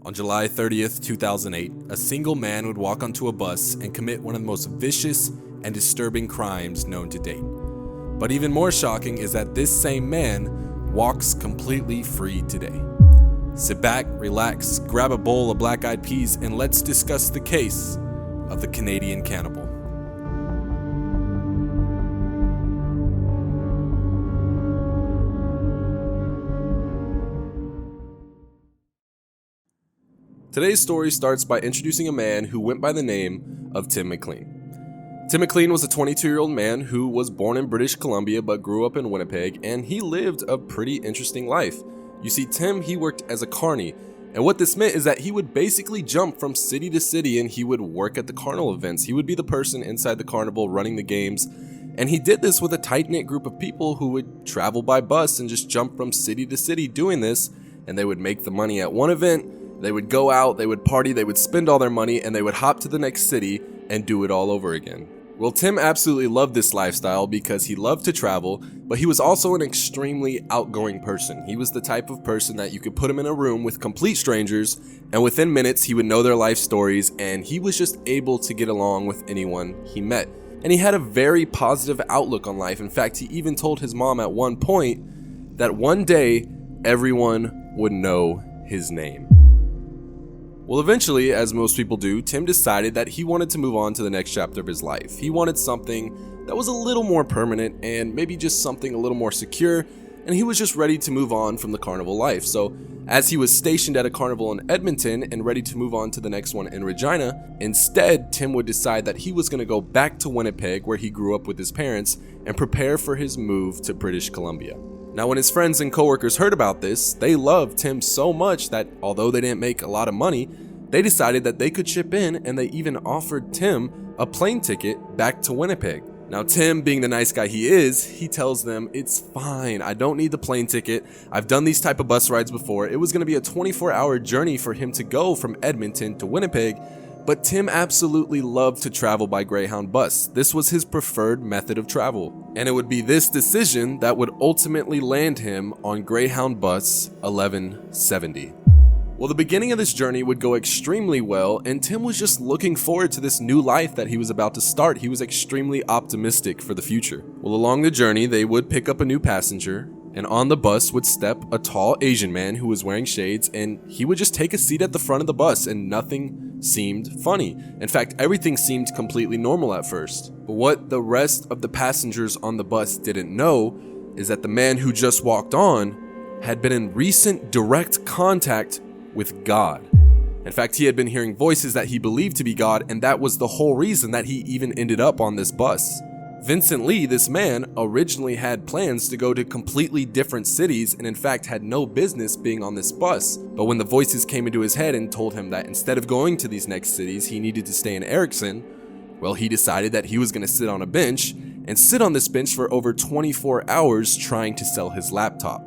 On July 30th, 2008, a single man would walk onto a bus and commit one of the most vicious and disturbing crimes known to date. But even more shocking is that this same man walks completely free today. Sit back, relax, grab a bowl of black-eyed peas, and let's discuss the case of the Canadian Cannibal. Today's story starts by introducing a man who went by the name of Tim McLean. Tim McLean was a 22-year-old man who was born in British Columbia but grew up in Winnipeg, and he lived a pretty interesting life. You see, Tim, he worked as a carny, and what this meant is that he would basically jump from city to city and he would work at the carnival events. He would be the person inside the carnival running the games, and he did this with a tight-knit group of people who would travel by bus and just jump from city to city doing this, and they would make the money at one event. They would go out, they would party, they would spend all their money, and they would hop to the next city and do it all over again. Well, Tim absolutely loved this lifestyle because he loved to travel, but he was also an extremely outgoing person. He was the type of person that you could put him in a room with complete strangers, and within minutes he would know their life stories, and he was just able to get along with anyone he met. And he had a very positive outlook on life. In fact, he even told his mom at one point that one day everyone would know his name. Well, eventually, as most people do, Tim decided that he wanted to move on to the next chapter of his life. He wanted something that was a little more permanent and maybe just something a little more secure, and he was just ready to move on from the carnival life. So, as he was stationed at a carnival in Edmonton and ready to move on to the next one in Regina, instead, Tim would decide that he was going to go back to Winnipeg, where he grew up with his parents, and prepare for his move to British Columbia. Now, when his friends and coworkers heard about this, they loved Tim so much that although they didn't make a lot of money, they decided that they could chip in, and they even offered Tim a plane ticket back to Winnipeg. Now, Tim, being the nice guy he is, he tells them, "It's fine, I don't need the plane ticket. I've done these type of bus rides before." It was going to be a 24-hour journey for him to go from Edmonton to Winnipeg, but Tim absolutely loved to travel by Greyhound bus. This was his preferred method of travel. And it would be this decision that would ultimately land him on Greyhound bus 1170. Well, the beginning of this journey would go extremely well, and Tim was just looking forward to this new life that he was about to start. He was extremely optimistic for the future. Well, along the journey, they would pick up a new passenger, and on the bus would step a tall Asian man who was wearing shades, and he would just take a seat at the front of the bus, and nothing seemed funny. In fact, everything seemed completely normal at first. But what the rest of the passengers on the bus didn't know is that the man who just walked on had been in recent direct contact with God. In fact, he had been hearing voices that he believed to be God, and that was the whole reason that he even ended up on this bus. Vincent Lee, this man, originally had plans to go to completely different cities and in fact had no business being on this bus. But when the voices came into his head and told him that instead of going to these next cities, he needed to stay in Erickson, well, he decided that he was going to sit on a bench and sit on this bench for over 24 hours trying to sell his laptop.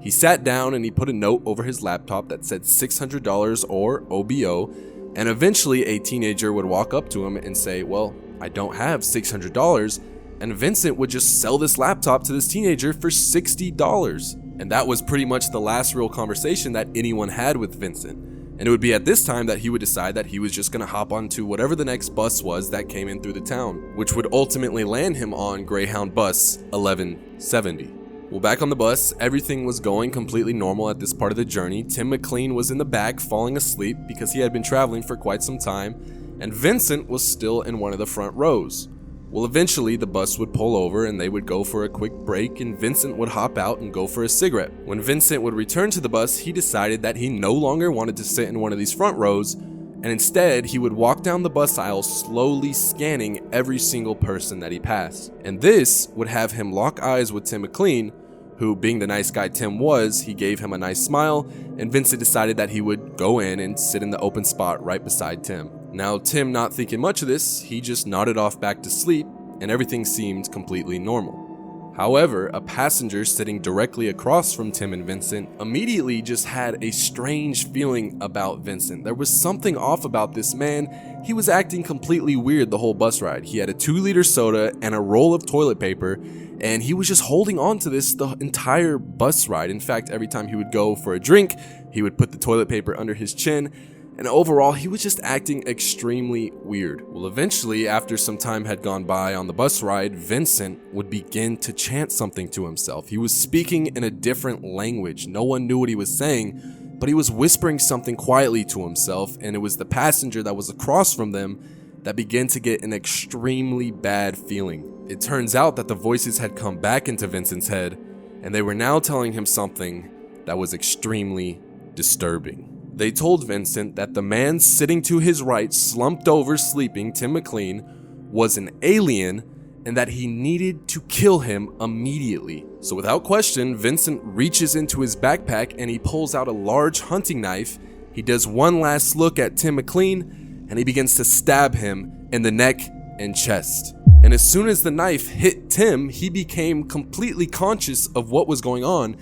He sat down and he put a note over his laptop that said $600 or OBO, and eventually a teenager would walk up to him and say, "Well, I don't have $600, and Vincent would just sell this laptop to this teenager for $60. And that was pretty much the last real conversation that anyone had with Vincent. And it would be at this time that he would decide that he was just going to hop onto whatever the next bus was that came in through the town, which would ultimately land him on Greyhound bus 1170. Well, back on the bus, everything was going completely normal at this part of the journey. Tim McLean was in the back falling asleep because he had been traveling for quite some time, and Vincent was still in one of the front rows. Well, eventually the bus would pull over and they would go for a quick break, and Vincent would hop out and go for a cigarette. When Vincent would return to the bus, he decided that he no longer wanted to sit in one of these front rows, and instead he would walk down the bus aisle slowly scanning every single person that he passed. And this would have him lock eyes with Tim McLean, who, being the nice guy Tim was, he gave him a nice smile, and Vincent decided that he would go in and sit in the open spot right beside Tim. Now, Tim, not thinking much of this, he just nodded off back to sleep, and everything seemed completely normal. However, a passenger sitting directly across from Tim and Vincent immediately just had a strange feeling about Vincent. There was something off about this man. He was acting completely weird the whole bus ride. He had a 2-liter soda and a roll of toilet paper, and he was just holding on to this the entire bus ride. In fact, every time he would go for a drink, He would put the toilet paper under his chin, and overall, he was just acting extremely weird. Well, eventually, after some time had gone by on the bus ride, Vincent would begin to chant something to himself. He was speaking in a different language. No one knew what he was saying, but he was whispering something quietly to himself, and it was the passenger that was across from them that began to get an extremely bad feeling. It turns out that the voices had come back into Vincent's head, and they were now telling him something that was extremely disturbing. They told Vincent that the man sitting to his right, slumped over sleeping, Tim McLean, was an alien and that he needed to kill him immediately. So without question, Vincent reaches into his backpack and he pulls out a large hunting knife. He does one last look at Tim McLean and he begins to stab him in the neck and chest. And as soon as the knife hit Tim, he became completely conscious of what was going on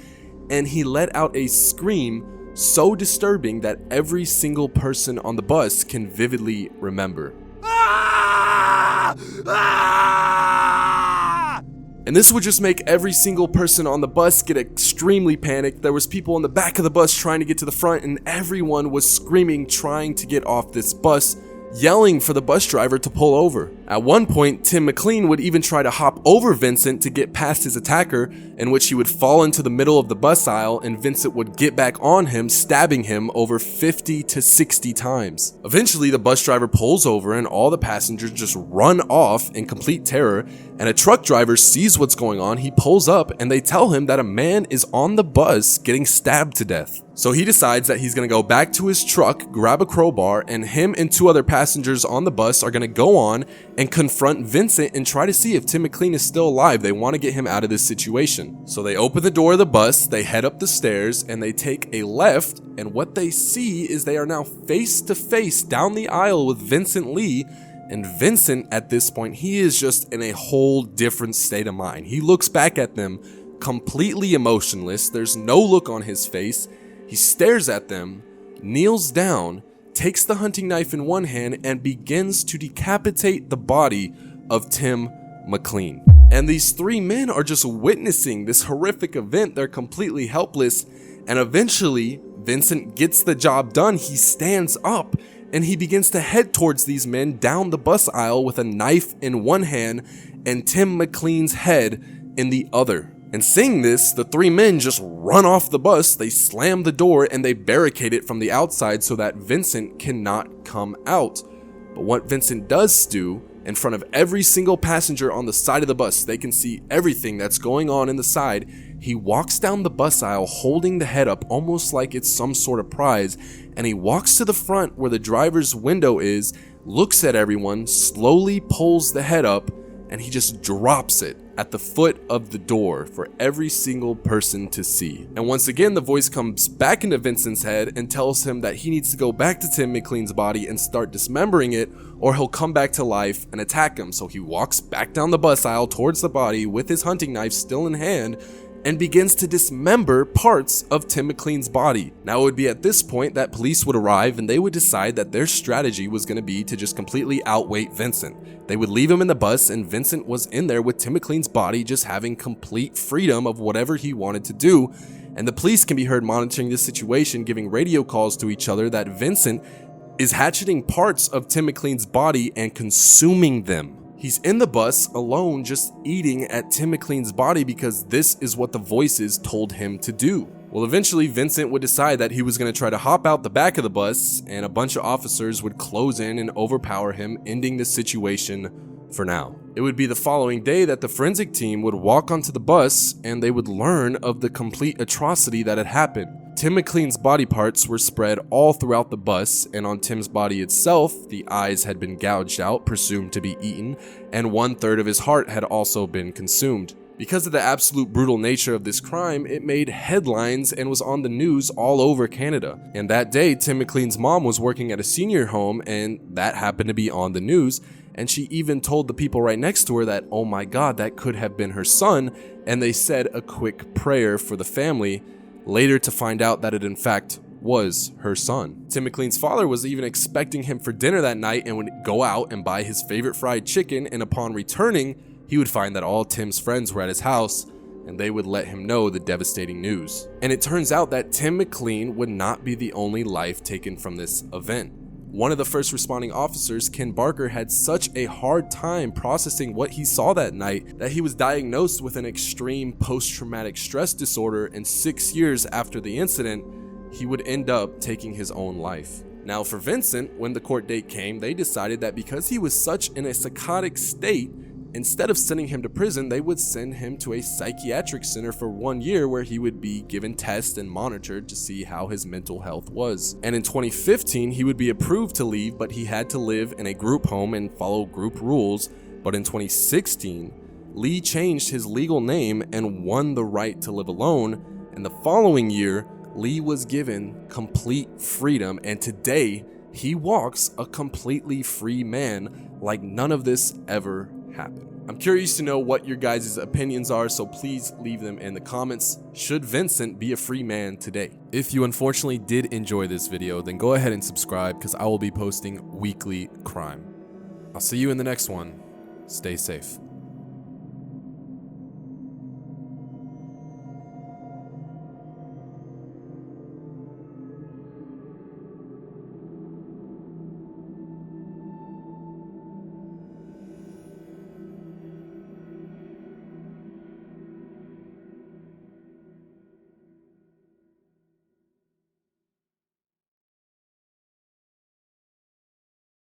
and he let out a scream so disturbing that every single person on the bus can vividly remember. Ah! Ah! And this would just make every single person on the bus get extremely panicked. There was people in the back of the bus trying to get to the front, and everyone was screaming, trying to get off this bus, yelling for the bus driver to pull over. At one point, Tim McLean would even try to hop over Vincent to get past his attacker, in which he would fall into the middle of the bus aisle and Vincent would get back on him, stabbing him over 50 to 60 times. Eventually, the bus driver pulls over and all the passengers just run off in complete terror, and a truck driver sees what's going on. He pulls up and they tell him that a man is on the bus getting stabbed to death. So he decides that he's gonna go back to his truck, grab a crowbar, and him and two other passengers on the bus are gonna go on and confront Vincent and try to see if Tim McLean is still alive. They want to get him out of this situation. So they open the door of the bus, they head up the stairs, and they take a left, and what they see is they are now face to face down the aisle with Vincent Lee. And Vincent, at this point, he is just in a whole different state of mind. He looks back at them completely emotionless. There's no look on his face. He stares at them, kneels down, takes the hunting knife in one hand, and begins to decapitate the body of Tim McLean. And these three men are just witnessing this horrific event. They're completely helpless. And eventually, Vincent gets the job done. He stands up and he begins to head towards these men down the bus aisle with a knife in one hand and Tim McLean's head in the other. And seeing this, the three men just run off the bus, they slam the door, and they barricade it from the outside so that Vincent cannot come out. But what Vincent does do, in front of every single passenger on the side of the bus, they can see everything that's going on in the side. He walks down the bus aisle holding the head up almost like it's some sort of prize, and he walks to the front where the driver's window is, looks at everyone, slowly pulls the head up, and he just drops it at the foot of the door for every single person to see. And once again, the voice comes back into Vincent's head and tells him that he needs to go back to Tim McLean's body and start dismembering it, or he'll come back to life and attack him. So he walks back down the bus aisle towards the body with his hunting knife still in hand and begins to dismember parts of Tim McLean's body. Now it would be at this point that police would arrive and they would decide that their strategy was going to be to just completely outweight Vincent. They would leave him in the bus and Vincent was in there with Tim McLean's body just having complete freedom of whatever he wanted to do. And the police can be heard monitoring this situation, giving radio calls to each other that Vincent is hatcheting parts of Tim McLean's body and consuming them. He's in the bus alone just eating at Tim McLean's body because this is what the voices told him to do. Well, eventually Vincent would decide that he was going to try to hop out the back of the bus and a bunch of officers would close in and overpower him, ending the situation for now. It would be the following day that the forensic team would walk onto the bus and they would learn of the complete atrocity that had happened. Tim McLean's body parts were spread all throughout the bus, and on Tim's body itself, the eyes had been gouged out, presumed to be eaten, and 1/3 of his heart had also been consumed. Because of the absolute brutal nature of this crime, it made headlines and was on the news all over Canada. And that day, Tim McLean's mom was working at a senior home, and that happened to be on the news, and she even told the people right next to her that, oh my god, that could have been her son, and they said a quick prayer for the family, later to find out that it in fact was her son. Tim McLean's father was even expecting him for dinner that night and would go out and buy his favorite fried chicken, and upon returning, he would find that all Tim's friends were at his house, and they would let him know the devastating news. And it turns out that Tim McLean would not be the only life taken from this event. One of the first responding officers, Ken Barker, had such a hard time processing what he saw that night that he was diagnosed with an extreme post-traumatic stress disorder, and 6 years after the incident, he would end up taking his own life. Now for Vincent, when the court date came, they decided that because he was such in a psychotic state, instead of sending him to prison, they would send him to a psychiatric center for 1 year where he would be given tests and monitored to see how his mental health was. And in 2015, he would be approved to leave, but he had to live in a group home and follow group rules. But in 2016, Lee changed his legal name and won the right to live alone. And the following year, Lee was given complete freedom, and today he walks a completely free man like none of this ever happened. I'm curious to know what your guys' opinions are, so please leave them in the comments. Should Vincent be a free man today? If you unfortunately did enjoy this video, then go ahead and subscribe because I will be posting weekly crime. I'll see you in the next one. Stay safe.